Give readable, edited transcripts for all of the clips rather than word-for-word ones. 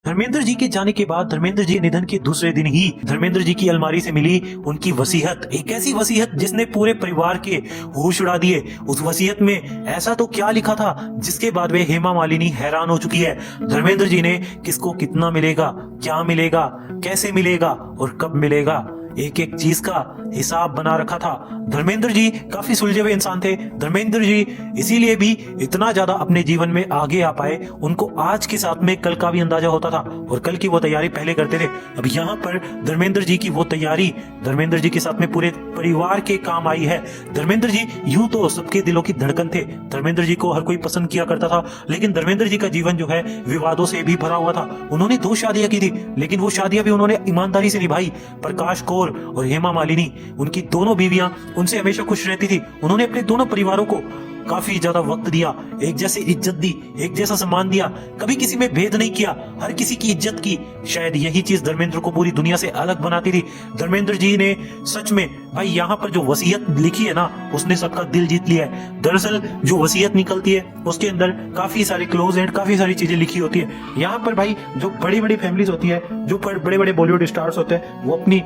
धर्मेंद्र जी के जाने के बाद धर्मेंद्र जी के निधन के दूसरे दिन ही धर्मेंद्र जी की अलमारी से मिली उनकी वसीयत, एक ऐसी वसीयत जिसने पूरे परिवार के होश उड़ा दिए। उस वसीयत में ऐसा तो क्या लिखा था जिसके बाद वे हेमा मालिनी हैरान हो चुकी है। धर्मेंद्र जी ने किसको कितना मिलेगा, क्या मिलेगा, कैसे मिलेगा और कब मिलेगा, एक एक चीज का हिसाब बना रखा था। धर्मेंद्र जी काफी सुलझे हुए इंसान थे। धर्मेंद्र जी इसीलिए भी इतना ज्यादा अपने जीवन में आगे आ पाए। उनको आज के साथ में कल का भी अंदाजा होता था और कल की वो तैयारी पहले करते थे। अब यहाँ पर धर्मेंद्र जी की वो तैयारी धर्मेंद्र जी के साथ में पूरे परिवार के काम आई है। धर्मेंद्र जी यूं तो सबके दिलों की धड़कन थे। धर्मेंद्र जी को हर कोई पसंद किया करता था, लेकिन धर्मेंद्र जी का जीवन जो है विवादों से भी भरा हुआ था। उन्होंने 2 शादियां की थी, लेकिन वो शादियां भी उन्होंने ईमानदारी से निभाई। प्रकाश कौर और हेमा मालिनी, उनकी दोनों बीवियां उनसे हमेशा खुश रहती थी। उन्होंने अपने दोनों परिवारों को काफी ज्यादा वक्त दिया, एक जैसी इज्जत दी, एक जैसा सम्मान दिया, कभी किसी में भेद नहीं किया, हर किसी की इज्जत की। शायद यही चीज धर्मेंद्र को पूरी दुनिया से अलग बनाती थी। धर्मेंद्र जी ने सच में भाई यहाँ पर जो वसीयत लिखी है ना, उसने सबका दिल जीत लिया है। दरअसल जो वसीयत निकलती है उसके अंदर काफी सारी क्लोज एंड काफी सारी चीजें लिखी होती है। यहाँ पर भाई जो बड़ी बड़ी फैमिलीज होती है, जो बड़े बड़े बॉलीवुड स्टार्स होते हैं, वो अपनी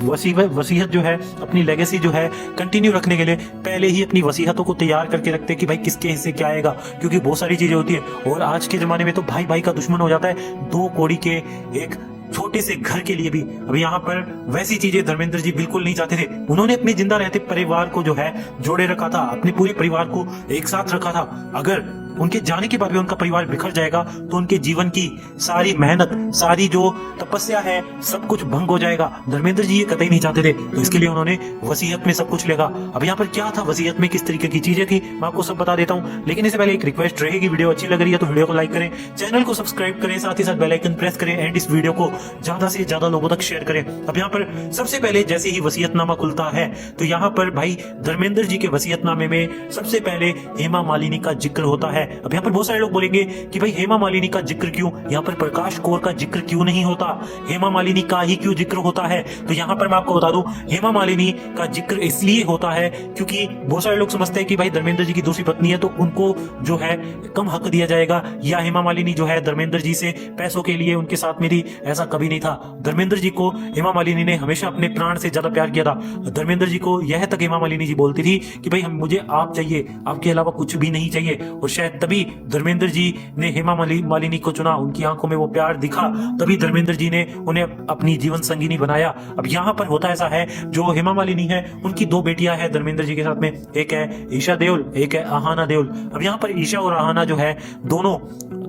वसीयत जो है, अपनी लेगेसी जो है कंटिन्यू रखने के लिए पहले ही अपनी वसीयतों को तैयार करके रखते हैं कि भाई किसके हिस्से क्या आएगा, क्योंकि बहुत सारी चीजें होती है। और आज के जमाने में तो भाई भाई का दुश्मन हो जाता है, 2 कौड़ी के एक छोटे से घर के लिए भी। अब यहाँ पर वैसी चीजें धर्मेंद्र जी बिल्कुल नहीं चाहते थे। उन्होंने अपने जिंदा रहते परिवार को जो है जोड़े रखा था, अपने पूरे परिवार को एक साथ रखा था। अगर उनके जाने के बाद भी उनका परिवार बिखर जाएगा तो उनके जीवन की सारी मेहनत, सारी जो तपस्या है, सब कुछ भंग हो जाएगा। धर्मेंद्र जी ये कतई नहीं चाहते थे, तो इसके लिए उन्होंने वसीयत में सब कुछ लिखा। अब यहाँ पर क्या था वसीयत में, किस तरीके की चीजें थी, मैं आपको सब बता देता हूँ। लेकिन इससे पहले एक रिक्वेस्ट रहेगी, वीडियो अच्छी लग रही है तो वीडियो को लाइक करें, चैनल को सब्सक्राइब करें, साथ ही साथ बेल आइकन प्रेस करें एंड इस वीडियो को ज्यादा से ज्यादा लोगों तक शेयर करें। अब यहाँ पर सबसे पहले जैसे ही वसीयतनामा खुलता है तो यहाँ पर भाई धर्मेंद्र जी के वसीयतनामे में सबसे पहले हेमा मालिनी का जिक्र होता है। अब यहाँ पर बहुत सारे लोग बोलेंगे कि भाई हेमा मालिनी का जिक्र क्यों, यहाँ पर प्रकाश कौर का जिक्र क्यों नहीं होता, हेमा मालिनी का ही क्यों जिक्र होता है। तो यहाँ पर मैं आपको बता दूं, हेमा मालिनी का जिक्र इसलिए होता है क्योंकि बहुत सारे लोग समझते हैं कि भाई धर्मेंद्र जी की दूसरी पत्नी है तो उनको जो है कम हक दिया जाएगा, या हेमा मालिनी जो है धर्मेंद्र जी से पैसों के लिए उनके साथ में थी। ऐसा कभी नहीं था। धर्मेंद्र जी को हेमा मालिनी ने हमेशा अपने प्राण से ज्यादा प्यार किया था। धर्मेंद्र जी को यह तक हेमा मालिनी जी बोलती थी कि भाई मुझे आप चाहिए, आपके अलावा कुछ भी नहीं चाहिए। और शायद तभी धर्मेंद्र जी ने हेमा मालिनी को चुना, उनकी आंखों में वो प्यार दिखा, तभी धर्मेंद्र जी ने उन्हें अपनी जीवन संगिनी बनाया। अब यहाँ पर होता ऐसा है, जो हेमा मालिनी है उनकी 2 बेटियां हैं धर्मेंद्र जी के साथ में, एक है ईशा देओल, एक है आहाना देओल। अब यहाँ पर ईशा और आहाना जो है दोनों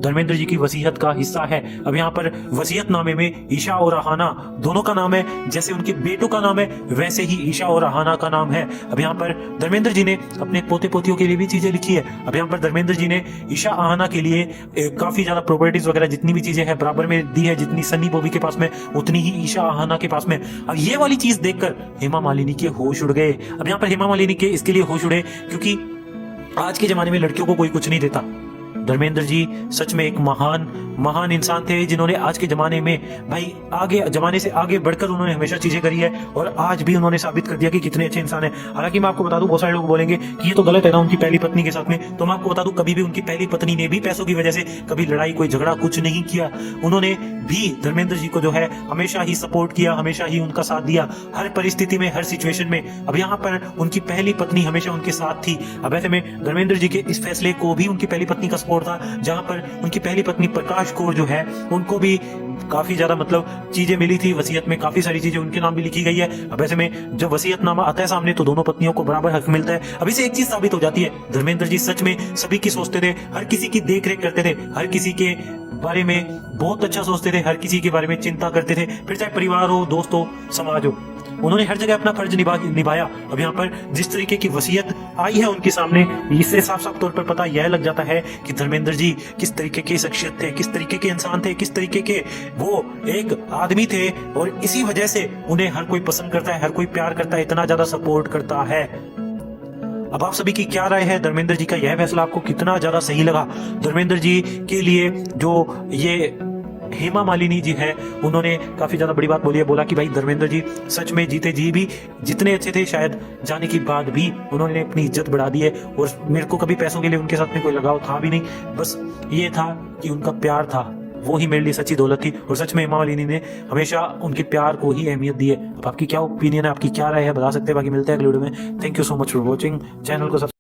धर्मेंद्र जी की वसीयत का हिस्सा है। अब यहाँ पर वसीयतनामे में ईशा और आहाना दोनों का नाम है, जैसे उनके बेटों का नाम है वैसे ही ईशा और आहाना का नाम है। अब यहाँ पर धर्मेंद्र जी ने अपने पोते पोतियों के लिए भी चीजें लिखी है। अब यहाँ पर धर्मेंद्र जी ने ईशा आहाना के लिए काफी ज्यादा प्रॉपर्टीज वगैरह जितनी भी चीजें हैं बराबर में दी है, जितनी सन्नी बॉबी के पास में उतनी ही ईशा आहाना के पास में। अब ये वाली चीज देखकर हेमा मालिनी के होश उड़ गए। अब यहाँ पर हेमा मालिनी के इसके लिए होश उड़े क्योंकि आज के जमाने में लड़कियों को कोई कुछ नहीं देता। धर्मेंद्र जी सच में एक महान इंसान थे, जिन्होंने आज के जमाने में भाई आगे जमाने से आगे बढ़कर उन्होंने हमेशा चीजें करी है और आज भी उन्होंने साबित कर दिया कि कितने अच्छे इंसान है। हालांकि मैं आपको बता दूं, बहुत सारे लोग बोलेंगे कि ये तो गलत है ना उनकी पहली पत्नी के साथ में, तो मैं आपको बता दूं कभी भी उनकी पहली पत्नी ने भी पैसों की वजह से कभी लड़ाई, कोई झगड़ा कुछ नहीं किया। उन्होंने भी धर्मेंद्र जी को जो है हमेशा ही सपोर्ट किया, हमेशा ही उनका साथ दिया, हर परिस्थिति में, हर सिचुएशन में। अब यहाँ पर उनकी पहली पत्नी हमेशा उनके साथ थी। अब ऐसे में धर्मेंद्र जी के इस फैसले को भी उनकी पहली पत्नी का सपोर्ट था, जहां पर उनकी पहली पत्नी प्रकाश कौर जो है उनको भी काफी ज्यादा मतलब चीजें मिली थी। वसीयत में काफी सारी चीजें उनके नाम भी लिखी गई है। अब ऐसे में जब वसीयतनामा आता है सामने तो दोनों पत्नियों को बराबर हक मिलता है। अब इससे एक चीज साबित हो जाती है, धर्मेंद्र जी सच में सभी की सोचते थे, हर किसी की देख रेख करते थे, हर किसी के बारे में बहुत अच्छा सोचते थे, हर किसी के बारे में चिंता करते थे, फिर चाहे परिवार हो, दोस्त हो, समाज हो। उन्होंने हर जगह अपना फर्ज निभाया। अब यहाँ पर जिस तरीके की वसीयत आई है उनके सामने, इससे साफ साफ तौर पर पता यह लग जाता है कि धर्मेंद्र जी किस तरीके के शख्सियत थे, किस तरीके के इंसान थे, किस तरीके के वो एक आदमी थे। और इसी वजह से उन्हें हर कोई पसंद करता है, हर कोई प्यार करता है, इतना ज्यादा सपोर्ट करता है। अब आप सभी की क्या राय है, धर्मेंद्र जी का यह फैसला आपको कितना ज्यादा सही लगा? धर्मेंद्र जी के लिए जो ये हेमा मालिनी जी है उन्होंने काफी ज्यादा बड़ी बात बोली है, बोला कि भाई धर्मेंद्र जी सच में जीते जी भी जितने अच्छे थे, शायद जाने के बाद भी उन्होंने अपनी इज्जत बढ़ा दी है। और मेरे को कभी पैसों के लिए उनके साथ में कोई लगाव था भी नहीं, बस ये था कि उनका प्यार था वो ही मेरे लिए सच्ची दौलत थी। और सच में हेमा मालिनी ने हमेशा उनके प्यार को ही अहमियत दी है। अब आपकी क्या ओपिनियन है, आपकी क्या राय है, बता सकते हैं। बाकी मिलते हैं अगले वीडियो में। Thank you so much for watching. Channel को